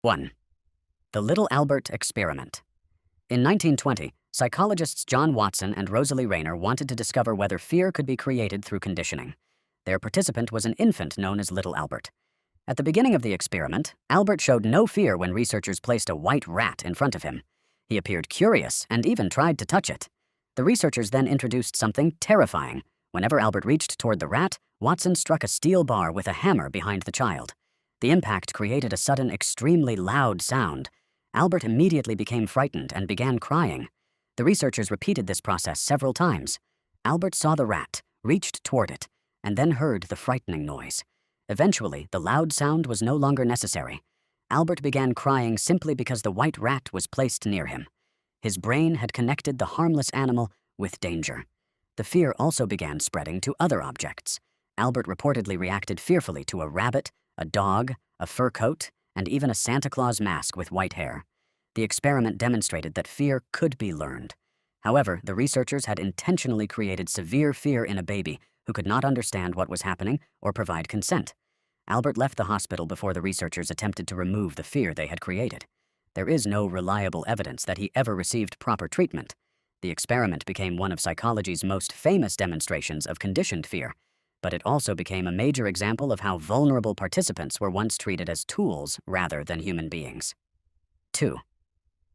1. The Little Albert Experiment. In 1920, psychologists John Watson and Rosalie Rayner wanted to discover whether fear could be created through conditioning. Their participant was an infant known as Little Albert. At the beginning of the experiment, Albert showed no fear when researchers placed a white rat in front of him. He appeared curious and even tried to touch it. The researchers then introduced something terrifying. Whenever Albert reached toward the rat, Watson struck a steel bar with a hammer behind the child. The impact created a sudden, extremely loud sound. Albert immediately became frightened and began crying. The researchers repeated this process several times. Albert saw the rat, reached toward it, and then heard the frightening noise. Eventually, the loud sound was no longer necessary. Albert began crying simply because the white rat was placed near him. His brain had connected the harmless animal with danger. The fear also began spreading to other objects. Albert reportedly reacted fearfully to a rabbit, a dog, a fur coat, and even a Santa Claus mask with white hair. The experiment demonstrated that fear could be learned. However, the researchers had intentionally created severe fear in a baby who could not understand what was happening or provide consent. Albert left the hospital before the researchers attempted to remove the fear they had created. There is no reliable evidence that he ever received proper treatment. The experiment became one of psychology's most famous demonstrations of conditioned fear, but it also became a major example of how vulnerable participants were once treated as tools rather than human beings. 2.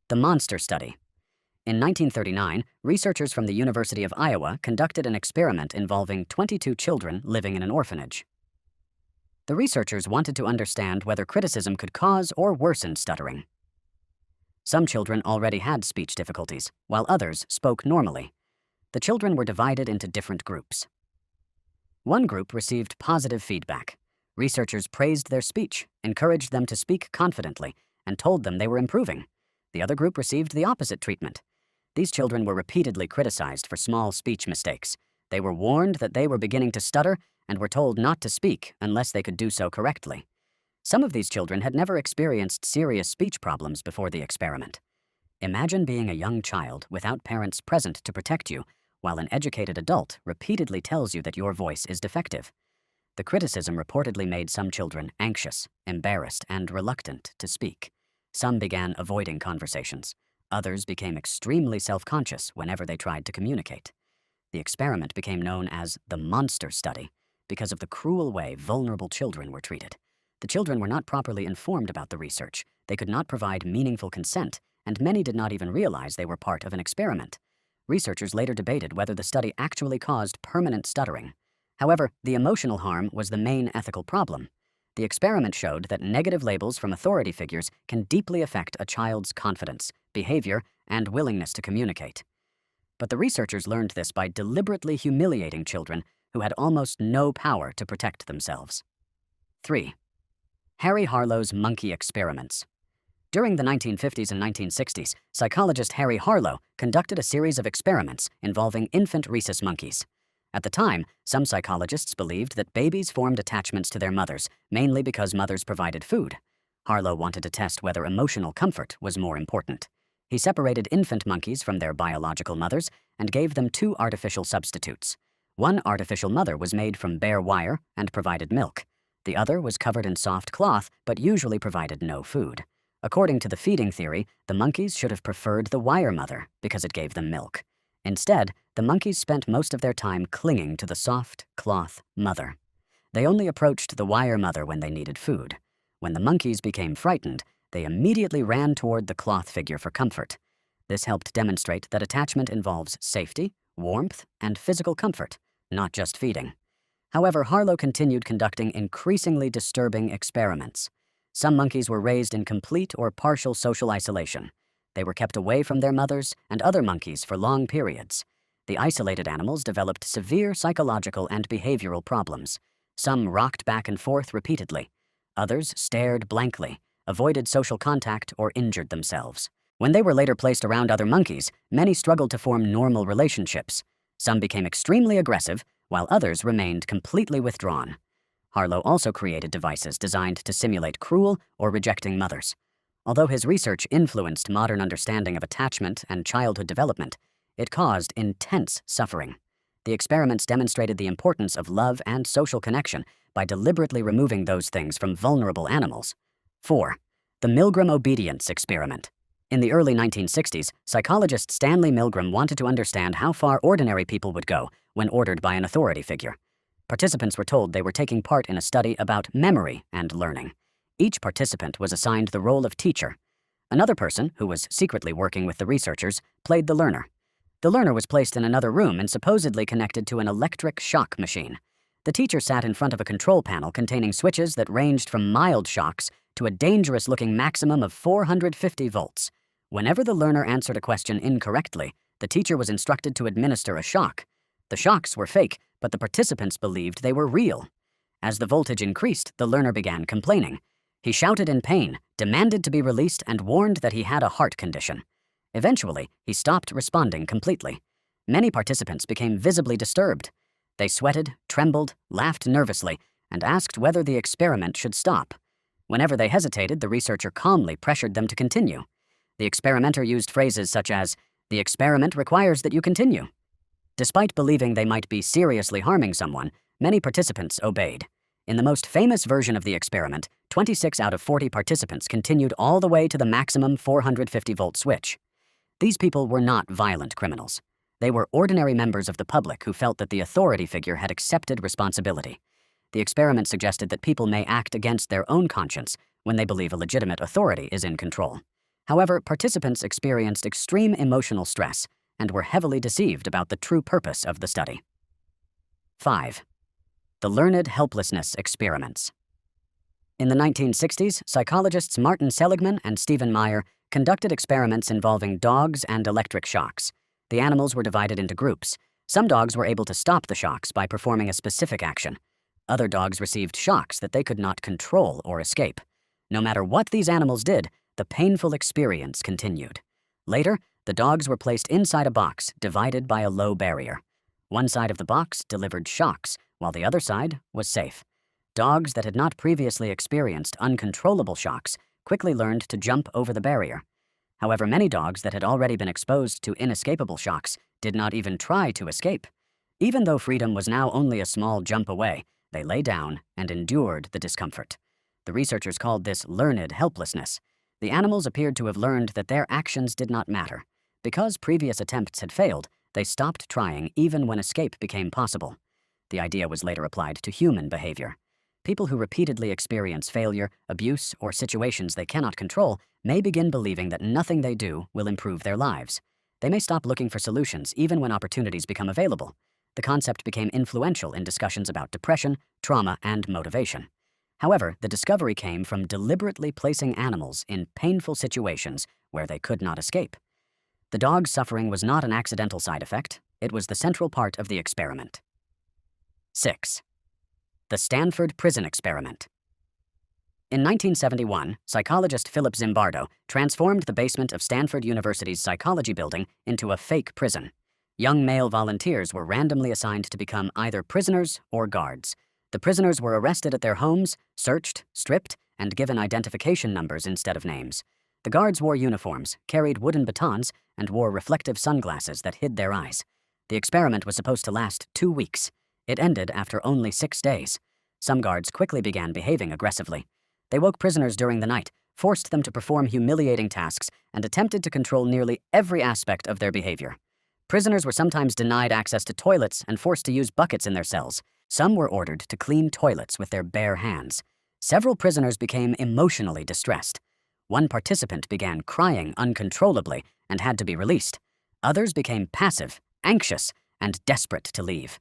The Monster Study. In 1939, researchers from the University of Iowa conducted an experiment involving 22 children living in an orphanage. The researchers wanted to understand whether criticism could cause or worsen stuttering. Some children already had speech difficulties, while others spoke normally. The children were divided into different groups. One group received positive feedback. Researchers praised their speech, encouraged them to speak confidently, and told them they were improving. The other group received the opposite treatment. These children were repeatedly criticized for small speech mistakes. They were warned that they were beginning to stutter and were told not to speak unless they could do so correctly. Some of these children had never experienced serious speech problems before the experiment. Imagine being a young child without parents present to protect you, while an educated adult repeatedly tells you that your voice is defective. The criticism reportedly made some children anxious, embarrassed, and reluctant to speak. Some began avoiding conversations. Others became extremely self-conscious whenever they tried to communicate. The experiment became known as the Monster Study because of the cruel way vulnerable children were treated. The children were not properly informed about the research. They could not provide meaningful consent, and many did not even realize they were part of an experiment. Researchers later debated whether the study actually caused permanent stuttering. However, the emotional harm was the main ethical problem. The experiment showed that negative labels from authority figures can deeply affect a child's confidence, behavior, and willingness to communicate. But the researchers learned this by deliberately humiliating children who had almost no power to protect themselves. 3. Harry Harlow's monkey experiments. During the 1950s and 1960s, psychologist Harry Harlow conducted a series of experiments involving infant rhesus monkeys. At the time, some psychologists believed that babies formed attachments to their mothers, mainly because mothers provided food. Harlow wanted to test whether emotional comfort was more important. He separated infant monkeys from their biological mothers and gave them 2 artificial substitutes. One artificial mother was made from bare wire and provided milk. The other was covered in soft cloth but usually provided no food. According to the feeding theory, the monkeys should have preferred the wire mother because it gave them milk. Instead, the monkeys spent most of their time clinging to the soft cloth mother. They only approached the wire mother when they needed food. When the monkeys became frightened, they immediately ran toward the cloth figure for comfort. This helped demonstrate that attachment involves safety, warmth, and physical comfort, not just feeding. However, Harlow continued conducting increasingly disturbing experiments. Some monkeys were raised in complete or partial social isolation. They were kept away from their mothers and other monkeys for long periods. The isolated animals developed severe psychological and behavioral problems. Some rocked back and forth repeatedly. Others stared blankly, avoided social contact, or injured themselves. When they were later placed around other monkeys, many struggled to form normal relationships. Some became extremely aggressive, while others remained completely withdrawn. Harlow also created devices designed to simulate cruel or rejecting mothers. Although his research influenced modern understanding of attachment and childhood development, it caused intense suffering. The experiments demonstrated the importance of love and social connection by deliberately removing those things from vulnerable animals. 4. The Milgram obedience experiment. In the early 1960s, psychologist Stanley Milgram wanted to understand how far ordinary people would go when ordered by an authority figure. Participants were told they were taking part in a study about memory and learning. Each participant was assigned the role of teacher. Another person, who was secretly working with the researchers, played the learner. The learner was placed in another room and supposedly connected to an electric shock machine. The teacher sat in front of a control panel containing switches that ranged from mild shocks to a dangerous-looking maximum of 450 volts. Whenever the learner answered a question incorrectly, the teacher was instructed to administer a shock. The shocks were fake, but the participants believed they were real. As the voltage increased, the learner began complaining. He shouted in pain, demanded to be released, and warned that he had a heart condition. Eventually, he stopped responding completely. Many participants became visibly disturbed. They sweated, trembled, laughed nervously, and asked whether the experiment should stop. Whenever they hesitated, the researcher calmly pressured them to continue. The experimenter used phrases such as, "The experiment requires that you continue." Despite believing they might be seriously harming someone, many participants obeyed. In the most famous version of the experiment, 26 out of 40 participants continued all the way to the maximum 450-volt switch. These people were not violent criminals. They were ordinary members of the public who felt that the authority figure had accepted responsibility. The experiment suggested that people may act against their own conscience when they believe a legitimate authority is in control. However, participants experienced extreme emotional stress and were heavily deceived about the true purpose of the study. 5. The learned helplessness experiments. In the 1960s, psychologists Martin Seligman and Stephen Meyer conducted experiments involving dogs and electric shocks. The animals were divided into groups. Some dogs were able to stop the shocks by performing a specific action. Other dogs received shocks that they could not control or escape. No matter what these animals did, the painful experience continued. Later, the dogs were placed inside a box divided by a low barrier. One side of the box delivered shocks, while the other side was safe. Dogs that had not previously experienced uncontrollable shocks quickly learned to jump over the barrier. However, many dogs that had already been exposed to inescapable shocks did not even try to escape. Even though freedom was now only a small jump away, they lay down and endured the discomfort. The researchers called this learned helplessness. The animals appeared to have learned that their actions did not matter. Because previous attempts had failed, they stopped trying even when escape became possible. The idea was later applied to human behavior. People who repeatedly experience failure, abuse, or situations they cannot control may begin believing that nothing they do will improve their lives. They may stop looking for solutions even when opportunities become available. The concept became influential in discussions about depression, trauma, and motivation. However, the discovery came from deliberately placing animals in painful situations where they could not escape. The dog's suffering was not an accidental side effect. It was the central part of the experiment. 6. The Stanford Prison Experiment. In 1971, psychologist Philip Zimbardo transformed the basement of Stanford University's psychology building into a fake prison. Young male volunteers were randomly assigned to become either prisoners or guards. The prisoners were arrested at their homes, searched, stripped, and given identification numbers instead of names. The guards wore uniforms, carried wooden batons, and wore reflective sunglasses that hid their eyes. The experiment was supposed to last 2 weeks. It ended after only 6 days. Some guards quickly began behaving aggressively. They woke prisoners during the night, forced them to perform humiliating tasks, and attempted to control nearly every aspect of their behavior. Prisoners were sometimes denied access to toilets and forced to use buckets in their cells. Some were ordered to clean toilets with their bare hands. Several prisoners became emotionally distressed. One participant began crying uncontrollably and had to be released. Others became passive, anxious, and desperate to leave.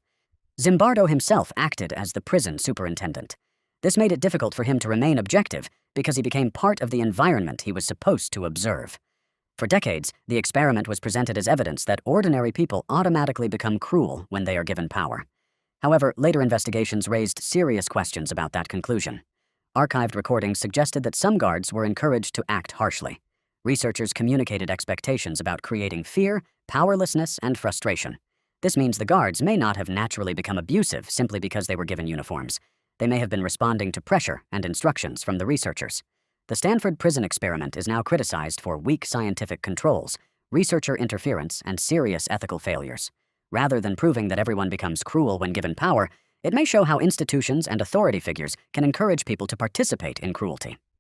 Zimbardo himself acted as the prison superintendent. This made it difficult for him to remain objective because he became part of the environment he was supposed to observe. For decades, the experiment was presented as evidence that ordinary people automatically become cruel when they are given power. However, later investigations raised serious questions about that conclusion. Archived recordings suggested that some guards were encouraged to act harshly. Researchers communicated expectations about creating fear, powerlessness, and frustration. This means the guards may not have naturally become abusive simply because they were given uniforms. They may have been responding to pressure and instructions from the researchers. The Stanford Prison Experiment is now criticized for weak scientific controls, researcher interference, and serious ethical failures. Rather than proving that everyone becomes cruel when given power, it may show how institutions and authority figures can encourage people to participate in cruelty.